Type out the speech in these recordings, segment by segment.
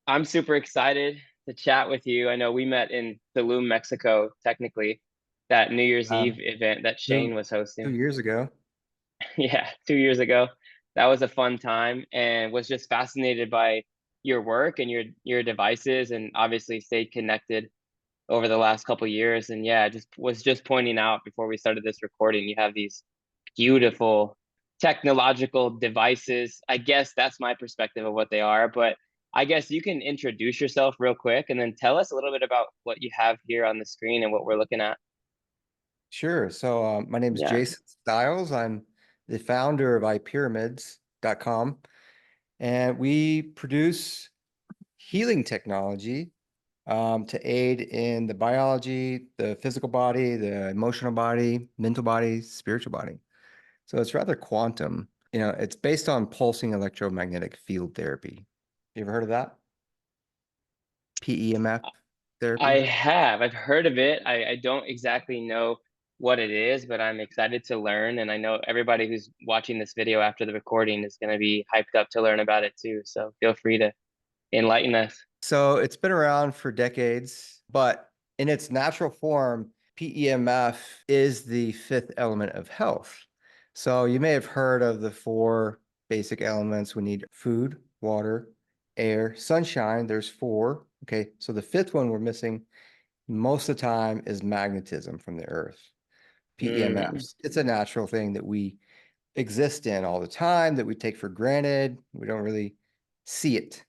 I'm super excited to chat with you. I know we met in Tulum, Mexico, technically, that New Year's Eve Um, event that two, Shane was two hosting. years ago. Yeah, 2 years ago. That was a fun time and was just fascinated by your work and your devices, and obviously stayed connected over the last couple years. And yeah, just pointing out before we started this recording, you have these beautiful technological devices. I guess that's my perspective of what they are, but I guess you can introduce yourself real quick and then tell us a little bit about what you have here on the screen and what we're looking at. Sure. So my name is Yeah. Jason Stiles. I'm the founder of iPyramids.com, and we produce healing technology to aid in the biology, the physical body, the emotional body, mental body, spiritual body. So it's rather quantum. It's based on pulsing electromagnetic field therapy. You ever heard of that? PEMF I therapy? have. I've heard of it. I don't exactly know what it is, but I'm excited to learn. And I know everybody who's watching this video after the recording is going to be hyped up to learn about it too. So feel free to enlighten us. So it's been around for decades, but in its natural form, PEMF is the fifth element of health. So you may have heard of the four basic elements. We need food, water, air, sunshine. There's four. Okay. So the fifth one we're missing most of the time is magnetism from the earth. Mm, PEMFs. It's a natural thing that we exist in all the time, that we take for granted. We don't really see it.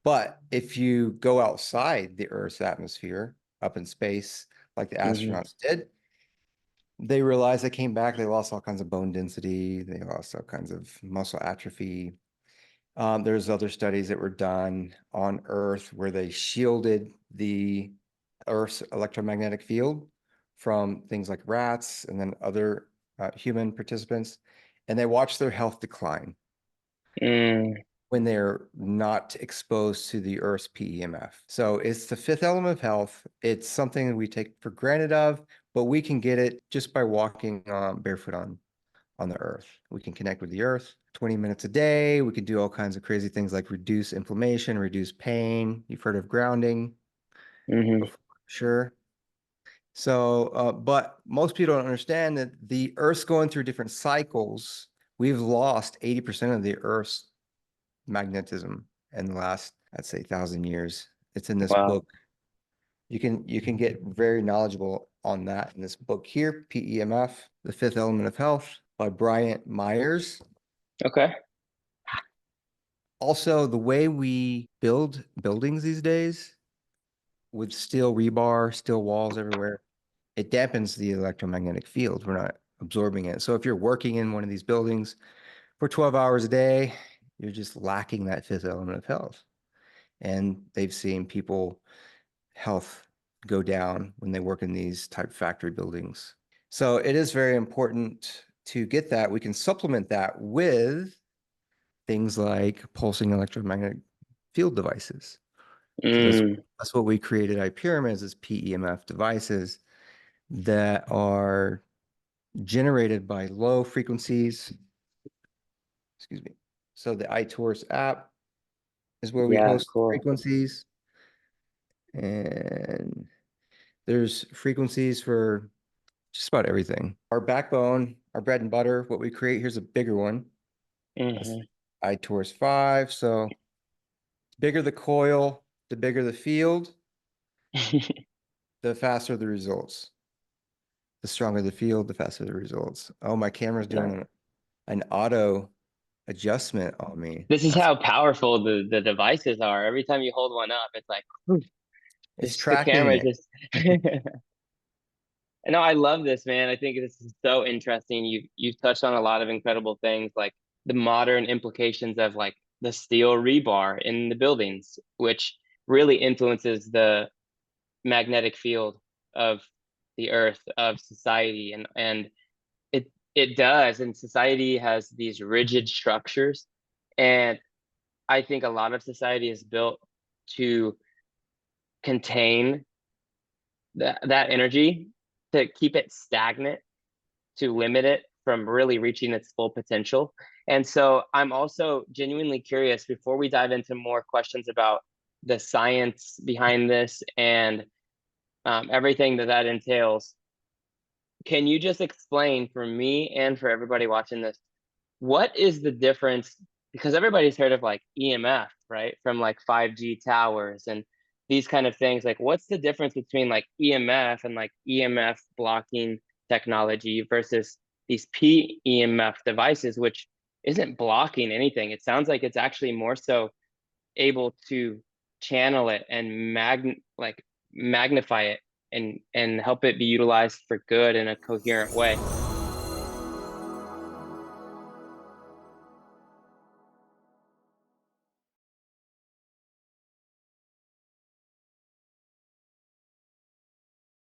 But if you go outside the Earth's atmosphere, up in space, like the hmm astronauts did, they realized they came back, they lost all kinds of bone density, they lost all kinds of muscle atrophy. There's other studies that were done on Earth where they shielded the Earth's electromagnetic field from things like rats and then other human participants, and they watched their health decline mm, when they're not exposed to the Earth's PEMF. So it's the fifth element of health. It's something that we take for granted of, but we can get it just by walking barefoot on the Earth. We can connect with the Earth 20 minutes a day. We can do all kinds of crazy things like reduce inflammation, reduce pain. You've heard of grounding hmm before, sure. So, but most people don't understand that the Earth's going through different cycles. We've lost 80% of the Earth's magnetism in the last, I'd say, 1,000 years. It's in this Wow. book. You can get very knowledgeable on that in this book here, PEMF, The Fifth Element of Health by Bryant Myers. Okay. Also, the way we build buildings these days with steel rebar, steel walls everywhere, it dampens the electromagnetic field. We're not absorbing it. So if you're working in one of these buildings for 12 hours a day, you're just lacking that fifth element of health. And they've seen people health go down when they work in these type factory buildings. So it is very important to get that. We can supplement that with things like pulsing electromagnetic field devices. So Mm, that's what we created iPyramids is PEMF devices that are generated by low frequencies. Excuse me. So the iTours app is where we yeah, host cool. frequencies, and there's frequencies for just about everything. Our backbone, our bread and butter, what we create, here's a bigger one. That's hmm iTours 5. So bigger the coil, the bigger the field, the faster the results. The stronger the field, the faster the results. Oh, my camera's doing Nice. an auto adjustment on me. This is That's how powerful the devices are. Every time you hold one up, it's like whew, it's just the tracking camera it. just No, I love this, man. I think this is so interesting. You've touched on a lot of incredible things, like the modern implications of like the steel rebar in the buildings, which really influences the magnetic field of the earth, of society, and it does. And society has these rigid structures, and I think a lot of society is built to contain that energy, to keep it stagnant, to limit it from really reaching its full potential. And so I'm also genuinely curious before we dive into more questions about the science behind this and everything that that entails. Can you just explain for me and for everybody watching this, what is the difference? Because everybody's heard of like EMF, right? From like 5G towers and these kind of things. Like, what's the difference between like EMF and like EMF blocking technology versus these PEMF devices, which isn't blocking anything? It sounds like it's actually more so able to channel it and magnify it and help it be utilized for good in a coherent way.